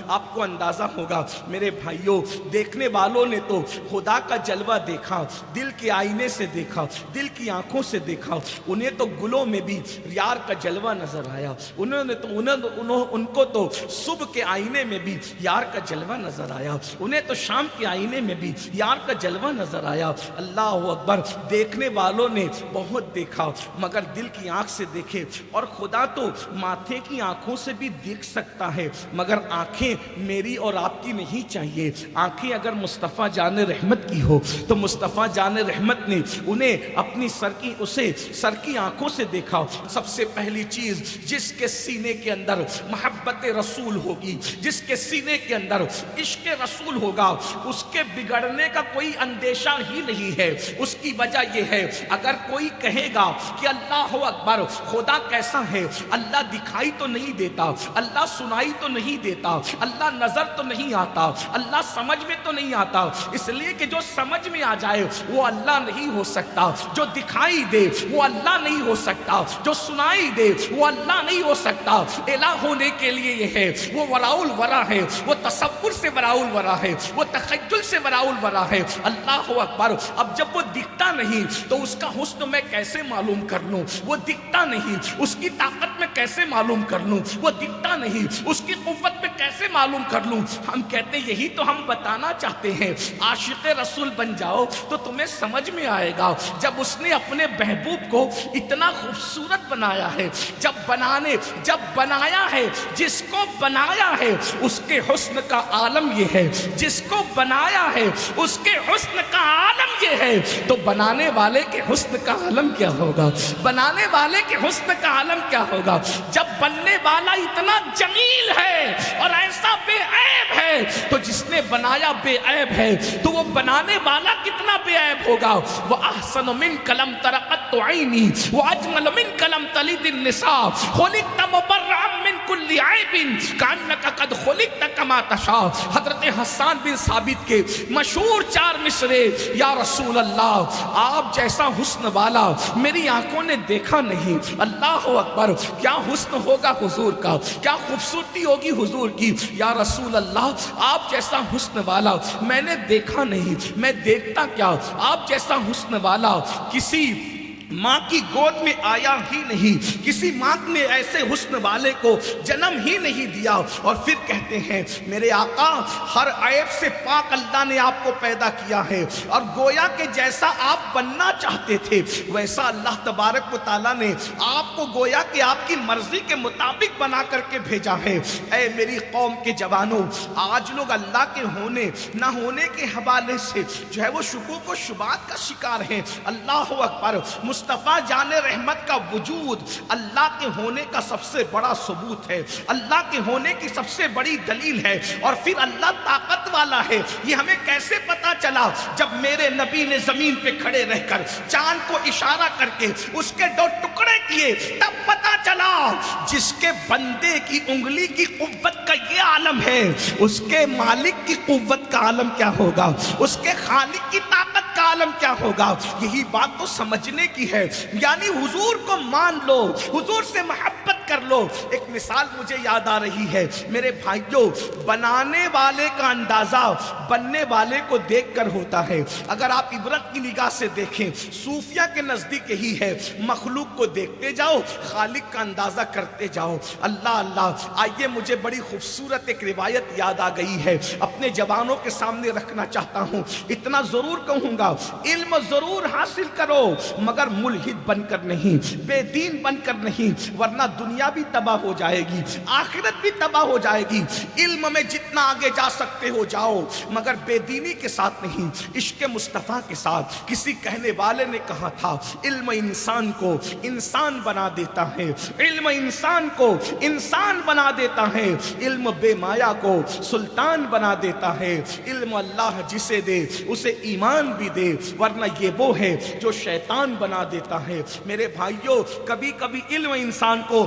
آپ کو اندازہ ہوگا میرے بھائیوں، دیکھنے والوں نے تو خدا کا جلوہ دیکھا، دل کے آئینے سے دیکھا، دل کی آنکھوں سے دیکھا، انہیں تو گلوں میں بھی یار کا جلوہ نظر آیا، ان کو تو صبح کے آئینے میں بھی یار کا جلوہ نظر آیا، انہیں تو شام کے آئینے میں بھی یار کا جلوہ نظر آیا۔ اللہ اکبر، دیکھنے والوں نے بہت دیکھا مگر دل کی آنکھ سے دیکھے، اور خدا تو ماتھے کی آنکھوں سے بھی دیکھ سکتا ہے مگر آنکھیں میری اور آپ کی نہیں چاہیے۔ آنکھیں اگر مصطفیٰ جان رحمت کی ہو تو مصطفیٰ جان رحمت نے انہیں اپنی سر کی آنکھوں سے دیکھا۔ سب سے پہلی چیز، جس کے سینے کے اندر محبت رسول ہوگی، جس کے سینے کے اندر عشق رسول ہوگا، اس کے بگڑنے کا کوئی اندیشہ ہی نہیں ہے۔ اس کی وجہ یہ ہے، اگر کوئی کہے گا کہ اللہ اکبر، خدا کیسا ہے، اللہ دکھائی تو نہیں دیتا، اللہ سنائی تو نہیں دیتا، اللہ نظر تو نہیں آتا، اللہ سمجھ میں تو نہیں آتا، اس لیے کہ جو سمجھ میں آ جائے وہ اللہ نہیں ہو سکتا، جو دکھائی دے وہ اللہ نہیں ہو سکتا، جو سنائی دے وہ اللہ نہیں ہو سکتا۔ الہ ہونے کے لیے یہ ہے، وہ وراء الورا ہے، وہ تصور سے وراء الورا ہے، وہ تخیل سے وراء الورا ہے۔ اللہ اکبر، اب جب وہ دکھتا نہیں تو اس کا حسن میں کیسے معلوم کر لوں؟ وہ دکھتا نہیں، اس کی طاقت میں کیسے معلوم کر لوں؟ وہ دکھتا نہیں، اس کی قوت میں کیسے معلوم کر لوں؟ ہم کہتے یہی تو ہم بتانا چاہتے ہیں، عاشق رسول بن جاؤ تو تمہیں سمجھ میں آئے گا۔ جب اس نے اپنے محبوب کو اتنا خوبصورت بنایا ہے، جب بنایا ہے، جس کو بنایا ہے اس کے حسن کا عالم یہ ہے، جس کو بنایا ہے اس کے حسن کا عالم یہ ہے، تو بنانے والے کے حسن کا عالم کیا ہوگا؟ بنانے والے کے حسن کا عالم کیا ہوگا؟ جب بننے والا اتنا جمیل ہے اور ایسا بے عیب ہے تو جس نے بنایا بے عیب ہے تو وہ بنانے والا کتنا بے عیب ہوگا؟ وہ احسن من کلم ترقت عینی وہ اجمل من کلم تلد النساء خلقت مبرعا من کل عیب کانک قد خلقت کما تشاء۔ حضرت حسان بن ثابت کے مشہور 4 مصرے، یا رسول اللہ، آپ جیسا حسن والا میری آنکھوں نے دیکھا نہیں۔ اللہ اکبر، کیا حسن ہوگا حضور کا، کیا خوبصورتی ہوگی حضور کی۔ یا رسول اللہ، آپ جیسا حسن والا میں نے دیکھا نہیں، میں دیکھتا کیا؟ آپ جیسا حسن والا کسی ماں کی گود میں آیا ہی نہیں، کسی ماں نے ایسے حسن والے کو جنم ہی نہیں دیا۔ اور پھر کہتے ہیں میرے آقا، ہر عیب سے پاک اللہ نے آپ کو پیدا کیا ہے، اور گویا کہ جیسا آپ بننا چاہتے تھے ویسا اللہ تبارک و تعالیٰ نے آپ کو گویا کہ آپ کی مرضی کے مطابق بنا کر کے بھیجا ہے۔ اے میری قوم کے جوانوں، آج لوگ اللہ کے ہونے نہ ہونے کے حوالے سے جو ہے وہ شکوک و شبہات کا شکار ہیں۔ اللہ اکبر، مصطفیٰ جان رحمت کا وجود اللہ کے ہونے کا سب سے بڑا ثبوت ہے، اللہ کے ہونے کی سب سے بڑی دلیل ہے۔ اور پھر اللہ طاقت والا ہے، یہ ہمیں کیسے پتا چلا؟ جب میرے نبی نے زمین پہ کھڑے رہ کر چاند کو اشارہ کر کے اس کے 2 ٹکڑے کیے، تب پتا چلا جس کے بندے کی انگلی کی قوت کا یہ عالم ہے، اس کے مالک کی قوت کا عالم کیا ہوگا، اس کے خالق کی طاقت کا عالم کیا ہوگا؟ یہی بات تو سمجھنے کی ہے۔ یعنی حضور کو مان لو، حضور سے محبت کر لو۔ ایک مثال مجھے یاد آ رہی ہے میرے بھائیوں، بنانے والے کا اندازہ بننے والے کو دیکھ کر ہوتا ہے۔ اگر آپ عبرت کی نگاہ سے دیکھیں، صوفیہ کے نزدیک یہی ہے، مخلوق کو دیکھتے جاؤ، خالق کا اندازہ کرتے جاؤ۔ اللہ اللہ، آئیے مجھے بڑی خوبصورت ایک روایت یاد آ گئی ہے، اپنے جوانوں کے سامنے رکھنا چاہتا ہوں۔ اتنا ضرور کہوں گا، علم ضرور حاصل کرو مگر ملحد بن کر نہیں، بے دین بن کر نہیں، ورنہ دنیا بھی تباہ ہو جائے گی، آخرت بھی تباہ ہو جائے گی۔ علم میں جتنا آگے جا سکتے ہو جاؤ مگر بے دینی کے ساتھ نہیں، عشق مصطفیٰ کے ساتھ۔ کسی کہنے والے نے کہا تھا، علم انسان کو انسان بنا دیتا ہے، علم انسان کو انسان بنا دیتا ہے، علم بے مایا کو سلطان بنا دیتا ہے، علم اللہ جسے دے اسے ایمان بھی دے، ورنہ یہ وہ ہے جو شیطان بنا دیتا ہے۔ میرے بھائیوں، کبھی کبھی علم انسان کو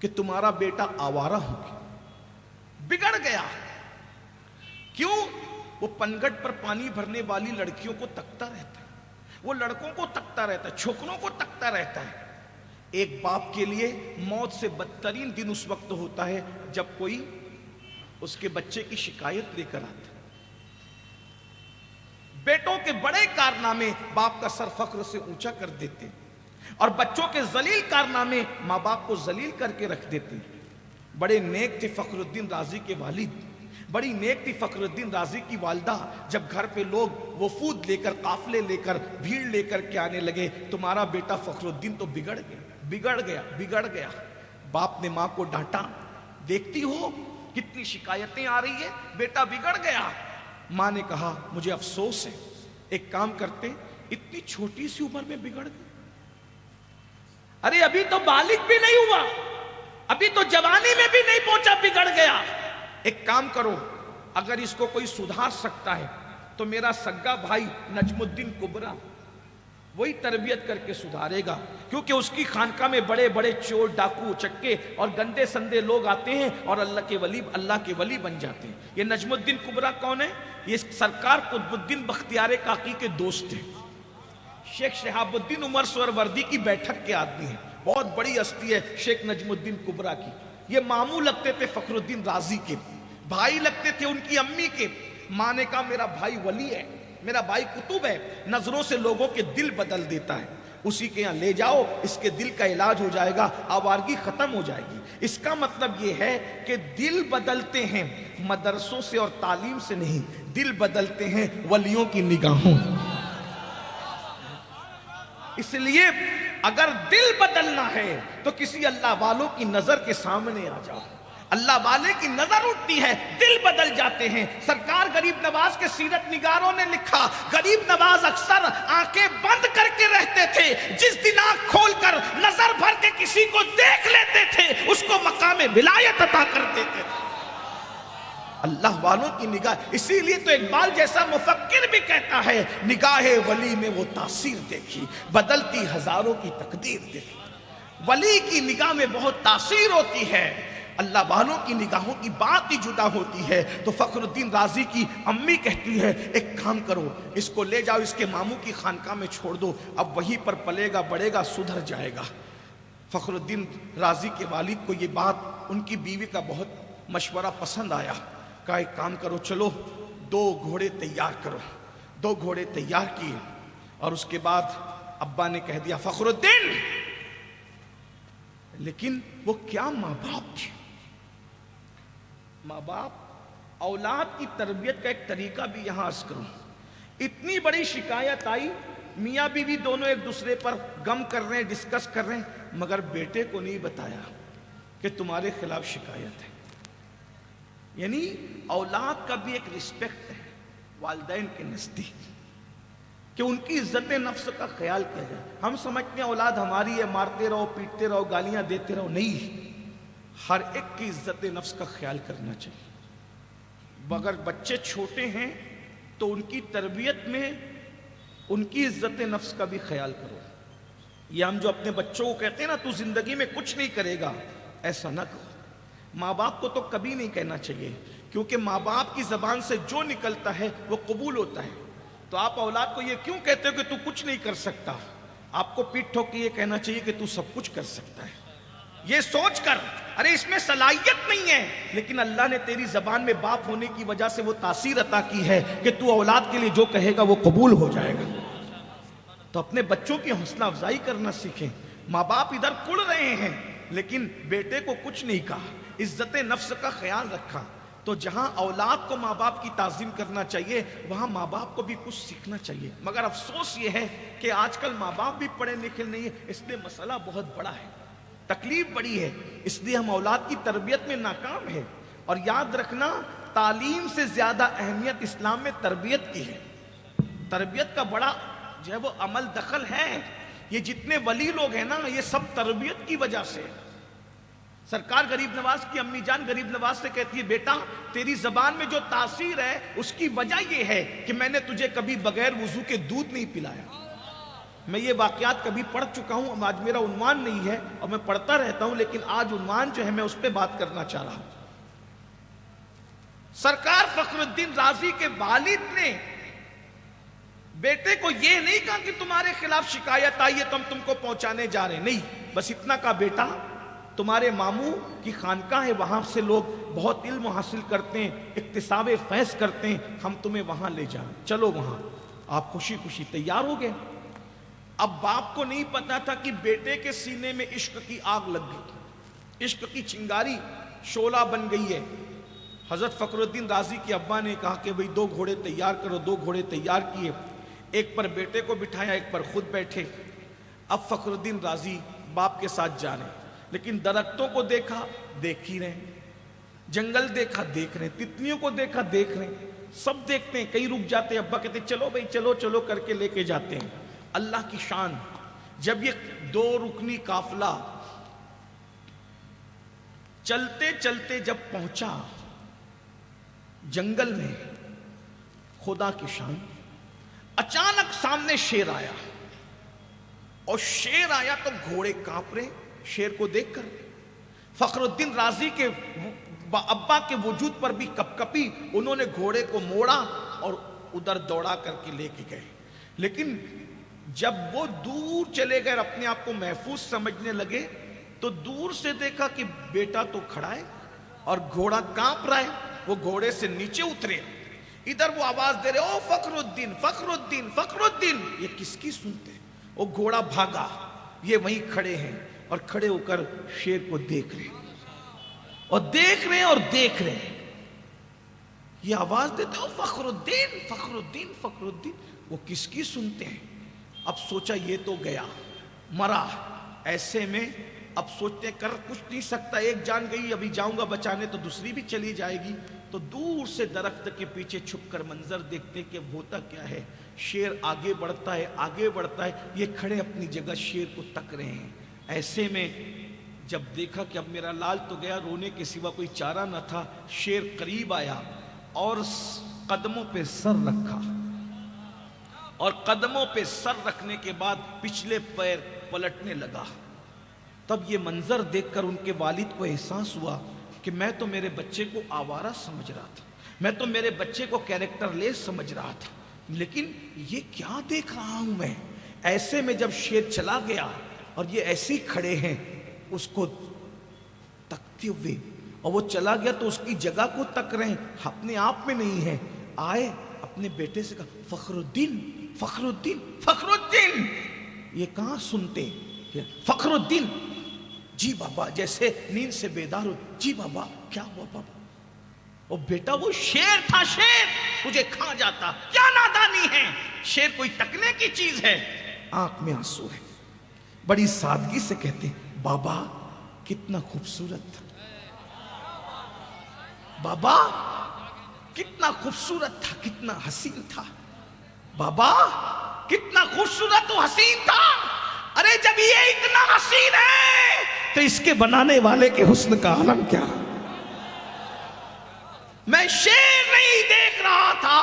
کہ تمہارا بیٹا آوارہ ہو گیا، بگڑ گیا۔ کیوں؟ وہ پنگھٹ پر پانی بھرنے والی لڑکیوں کو تکتا رہتا ہے، وہ لڑکوں کو تکتا رہتا ہے، چھوکروں کو تکتا رہتا ہے۔ ایک باپ کے لیے موت سے بدترین دن اس وقت ہوتا ہے جب کوئی اس کے بچے کی شکایت لے کر آتا ہے۔ بیٹوں کے بڑے کارنامے باپ کا سر فخر سے اونچا کر دیتے، اور بچوں کے ذلیل کارنامے ماں باپ کو ذلیل کر کے رکھ دیتے۔ بڑے نیک تھے فخر الدین رازی کے والد، بڑی نیک تھی فخر الدین رازی کی والدہ۔ جب گھر پہ لوگ وفود لے کر، قافلے لے کر، بھیڑ لے کر کے آنے لگے، تمہارا بیٹا فخر الدین تو بگڑ گیا۔ باپ نے ماں کو ڈانٹا، دیکھتی ہو کتنی شکایتیں آ رہی ہے، بیٹا بگڑ گیا۔ ماں نے کہا مجھے افسوس ہے، ایک کام کرتے، اتنی چھوٹی سی عمر میں بگڑ گیا، ارے ابھی تو بالغ بھی نہیں ہوا، ابھی تو جوانی میں بھی نہیں پہنچا، بگڑ گیا۔ ایک کام کرو، اگر اس کو کوئی سدھار سکتا ہے تو میرا سگا بھائی نجم الدین کبرا، وہی تربیت کر کے سدھارے گا، کیونکہ اس کی خانقاہ میں بڑے بڑے چور، ڈاکو، چکے اور گندے سندے لوگ آتے ہیں اور اللہ کے ولی بن جاتے ہیں۔ یہ نجم الدین کبرا کون ہے؟ یہ سرکار قطب الدین بختیار کاکی کے دوست ہیں، شیخ شہاب الدین عمر سہروردی کی بیٹھک کے آدمی ہیں، بہت بڑی ہستی ہے شیخ نجم الدین کبرا کی۔ یہ ماموں لگتے تھے فخر الدین رازی کے، بھائی لگتے تھے ان کی امی کے۔ ماں نے کہا میرا بھائی ولی ہے، میرا بھائی قطب ہے، نظروں سے لوگوں کے دل بدل دیتا ہے، اسی کے یہاں لے جاؤ، اس کے دل کا علاج ہو جائے گا، آوارگی ختم ہو جائے گی۔ اس کا مطلب یہ ہے کہ دل بدلتے ہیں مدرسوں سے اور تعلیم سے نہیں، دل بدلتے ہیں ولیوں کی نگاہوں۔ اس لیے اگر دل بدلنا ہے تو کسی اللہ والوں کی نظر کے سامنے آ جاؤ، اللہ والے کی نظر اٹھتی ہے، دل بدل جاتے ہیں۔ سرکار غریب نواز کے سیرت نگاروں نے لکھا، غریب نواز اکثر آنکھیں بند کر کے رہتے تھے، جس دن آنکھ کھول کر نظر بھر کے کسی کو دیکھ لیتے تھے اس کو مقام ولایت عطا کر دیتے تھے۔ اللہ والوں کی نگاہ، اسی لیے تو اقبال جیسا مفکر بھی کہتا ہے، نگاہ ولی میں وہ تاثیر دیکھی، بدلتی ہزاروں کی تقدیر دیکھی۔ ولی کی نگاہ میں بہت تاثیر ہوتی ہے، اللہ والوں کی نگاہوں کی بات ہی جدا ہوتی ہے۔ تو فخر الدین رازی کی امی کہتی ہے ایک کام کرو، اس کو لے جاؤ، اس کے ماموں کی خانقاہ میں چھوڑ دو، اب وہیں پر پلے گا بڑھے گا، سدھر جائے گا۔ فخر الدین رازی کے والد کو یہ بات ان کی بیوی کا بہت مشورہ پسند آیا، کہا ایک کام کرو، چلو 2 گھوڑے تیار کرو۔ 2 گھوڑے تیار کیے، اور اس کے بعد ابا نے کہہ دیا فخر الدین، لیکن وہ کیا ماں باپ تھے، ماں باپ اولاد کی تربیت کا ایک طریقہ بھی یہاں عرض کروں۔ اتنی بڑی شکایت آئی، میاں بیوی دونوں ایک دوسرے پر غم کر رہے ہیں، ڈسکس کر رہے ہیں، مگر بیٹے کو نہیں بتایا کہ تمہارے خلاف شکایت ہے۔ یعنی اولاد کا بھی ایک رسپیکٹ ہے والدین کے نزدیک، کہ ان کی عزت نفس کا خیال کیا جائے۔ ہم سمجھتے ہیں اولاد ہماری ہے، مارتے رہو، پیٹتے رہو، گالیاں دیتے رہو، نہیں، ہر ایک کی عزت نفس کا خیال کرنا چاہیے۔ اگر بچے چھوٹے ہیں تو ان کی تربیت میں ان کی عزت نفس کا بھی خیال کرو۔ یہ ہم جو اپنے بچوں کو کہتے ہیں نا تو زندگی میں کچھ نہیں کرے گا، ایسا نہ کرو۔ ماں باپ کو تو کبھی نہیں کہنا چاہیے، کیونکہ ماں باپ کی زبان سے جو نکلتا ہے وہ قبول ہوتا ہے۔ تو آپ اولاد کو یہ کیوں کہتے ہو کہ تو کچھ نہیں کر سکتا؟ آپ کو پیٹ ٹھوک کے یہ کہنا چاہیے کہ تو سب کچھ کر سکتا ہے، یہ سوچ کر ارے اس میں صلاحیت نہیں ہے، لیکن اللہ نے تیری زبان میں باپ ہونے کی وجہ سے وہ تاثیر عطا کی ہے کہ تو اولاد کے لیے جو کہے گا وہ قبول ہو جائے گا۔ تو اپنے بچوں کی حوصلہ افزائی کرنا سیکھیں۔ ماں باپ ادھر کڑ رہے ہیں لیکن بیٹے کو کچھ نہیں کہا، عزت نفس کا خیال رکھا۔ تو جہاں اولاد کو ماں باپ کی تعظیم کرنا چاہیے وہاں ماں باپ کو بھی کچھ سیکھنا چاہیے۔ مگر افسوس یہ ہے کہ آج کل ماں باپ بھی پڑھے لکھے نہیں ہیں، اس لیے مسئلہ بہت بڑا ہے، تکلیف بڑی ہے، اس لیے ہم اولاد کی تربیت میں ناکام ہیں۔ اور یاد رکھنا، تعلیم سے زیادہ اہمیت اسلام میں تربیت کی ہے۔ تربیت کا بڑا جو ہے وہ عمل دخل ہے۔ یہ جتنے ولی لوگ ہیں نا یہ سب تربیت کی وجہ سے۔ سرکار غریب نواز کی امی جان غریب نواز سے کہتی ہے بیٹا تیری زبان میں جو تاثیر ہے اس کی وجہ یہ ہے کہ میں نے تجھے کبھی بغیر وضو کے دودھ نہیں پلایا۔ میں یہ واقعات کبھی پڑھ چکا ہوں، اب آج میرا عنوان نہیں ہے اور میں پڑھتا رہتا ہوں، لیکن آج عنوان جو ہے میں اس پہ بات کرنا چاہ رہا ہوں۔ سرکار فخر الدین رازی کے والد نے بیٹے کو یہ نہیں کہا کہ تمہارے خلاف شکایت آئی ہے تو ہم تم کو پہنچانے جا رہے ہیں، نہیں، بس اتنا کہا بیٹا تمہارے ماموں کی خانقاہ ہے، وہاں سے لوگ بہت علم حاصل کرتے ہیں، اکتساب فیض کرتے ہیں، ہم تمہیں وہاں لے جائیں، چلو وہاں۔ آپ خوشی خوشی تیار ہو گئے۔ اب باپ کو نہیں پتا تھا کہ بیٹے کے سینے میں عشق کی آگ لگ گئی، عشق کی چنگاری شعلہ بن گئی ہے۔ حضرت فخر الدین رازی کے ابا نے کہا کہ بھئی 2 گھوڑے تیار کرو، 2 گھوڑے تیار کیے، ایک پر بیٹے کو بٹھایا، ایک پر خود بیٹھے۔ اب فخر الدین رازی باپ کے ساتھ جا رہے ہیں، لیکن درختوں کو دیکھا دیکھ ہی رہے ہیں، جنگل دیکھا دیکھ رہے ہیں، تتلیوں کو دیکھا دیکھ رہے ہیں، سب دیکھتے ہیں، کئی رک جاتے ہیں، ابا کہتے ہیں چلو بھئی چلو چلو کر کے لے کے جاتے ہیں۔ اللہ کی شان، جب یہ 2 رکنی قافلہ چلتے چلتے جب پہنچا جنگل میں، خدا کی شان، اچانک سامنے شیر آیا، اور شیر آیا تو گھوڑے کانپ رہے شیر کو دیکھ کر۔ فخر الدین رازی کے ابا کے وجود پر بھی کپ کپی، انہوں نے گھوڑے کو موڑا اور ادھر دوڑا کر کے لے کے گئے۔ لیکن جب وہ دور چلے گئے اور اپنے آپ کو محفوظ سمجھنے لگے تو دور سے دیکھا کہ بیٹا تو کھڑا ہے اور گھوڑا کانپ رہا ہے۔ وہ گھوڑے سے نیچے اترے، ادھر وہ آواز دے رہے، او فخر الدین فخر الدین فخر الدین، یہ کس کی سنتے؟ وہ گھوڑا بھاگا، یہ وہیں کھڑے ہیں اور کھڑے ہو کر شیر کو دیکھ رہے ہیں اور دیکھ رہے ہیں اور دیکھ رہے ہیں۔ یہ آواز دیتے، او فخر الدین فخر الدین فخر الدین، وہ کس کی سنتے ہیں؟ اب سوچا یہ تو گیا، مرا۔ ایسے میں اب سوچتے کر کچھ نہیں سکتا، ایک جان گئی، ابھی جاؤں گا بچانے تو دوسری بھی چلی جائے گی، تو دور سے درخت کے پیچھے چھپ کر منظر دیکھتے کہ ہوتا کیا ہے۔ شیر آگے بڑھتا ہے آگے بڑھتا ہے، یہ کھڑے اپنی جگہ شیر کو تک رہے ہیں۔ ایسے میں جب دیکھا کہ اب میرا لال تو گیا، رونے کے سوا کوئی چارہ نہ تھا، شیر قریب آیا اور قدموں پہ سر رکھا، اور قدموں پہ سر رکھنے کے بعد پچھلے پیر پلٹنے لگا۔ تب یہ منظر دیکھ کر ان کے والد کو احساس ہوا کہ میں تو میرے بچے کو آوارہ سمجھ رہا تھا، میں تو میرے بچے کو کیریکٹر لیس سمجھ رہا تھا، لیکن یہ کیا دیکھ رہا ہوں میں؟ ایسے میں جب شیر چلا گیا اور یہ ایسے ہی کھڑے ہیں اس کو تکتے ہوئے، اور وہ چلا گیا تو اس کی جگہ کو تک رہے ہیں، اپنے آپ میں نہیں ہے۔ آئے اپنے بیٹے سے کہا، فخر الدین فخر الدین فخر الدین، یہ کہاں سنتے؟ فخر الدین، جی بابا، جیسے نیند سے بیدار ہو، جی بابا کیا ہوا بابا؟ اور بیٹا وہ شیر تھا، شیر تجھے کھا جاتا، کیا نادانی ہے، شیر کوئی تکنے کی چیز ہے؟ آنکھ میں آنسو ہے، بڑی سادگی سے کہتے ہیں، بابا کتنا خوبصورت تھا، بابا کتنا خوبصورت تھا، کتنا حسین تھا، بابا کتنا خوبصورت و حسین تھا۔ ارے جب یہ اتنا حسین ہے تو اس کے بنانے والے کے حسن کا عالم کیا؟ میں شیر نہیں دیکھ رہا تھا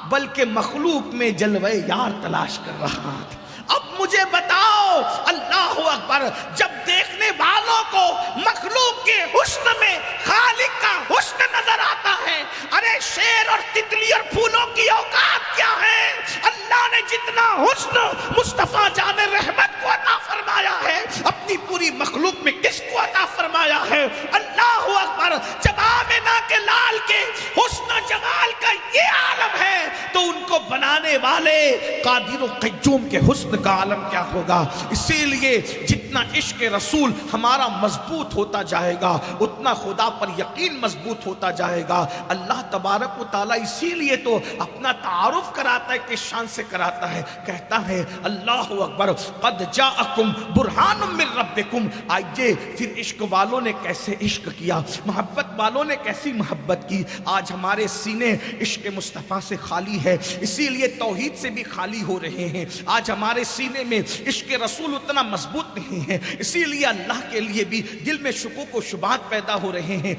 بلکہ مخلوق میں جلوہ یار تلاش کر رہا تھا۔ اب مجھے بتاؤ، اللہ اکبر، جب دیکھنے والوں کو مخلوق کے حسن میں خالق کا حسن نظر آتا ہے، ارے شیر اور تتلی اور پھولوں کی اوقات کیا ہے؟ اللہ نے جتنا حسن مصطفیٰ جان رحمت کو عطا فرمایا ہے، اپنی پوری مخلوق میں کس کو عطا فرمایا ہے؟ اللہ اکبر، جب آمنہ کے لال کے حسن و جمال کا یہ عالم ہے تو ان کو بنانے والے قادر و قیوم کے حسن کا عالم کیا ہوگا؟ اسی لیے جتنا عشق رسول ہمارا مضبوط ہوتا جائے گا اتنا خدا پر یقین مضبوط ہوتا جائے گا۔ اللہ تبارک و تعالیٰ اسی لیے تو اپنا تعارف کراتا ہے، کس شان سے کراتا ہے، کہتا ہے اللہ اکبر، قد جاءکم برہان من ربکم۔ آئیے پھر عشق والوں نے کیسے عشق کیا، محبت والوں نے کیسی محبت کی۔ آج ہمارے سینے عشق مصطفیٰ سے خالی ہے، اسی لیے توحید سے بھی خالی ہو رہے ہیں۔ آج ہمارے سینے میں عشق رسول اتنا مضبوط نہیں ہے، اسی لیے اللہ کے لیے بھی دل میں شکوک و شبہات پیدا ہو رہے ہیں۔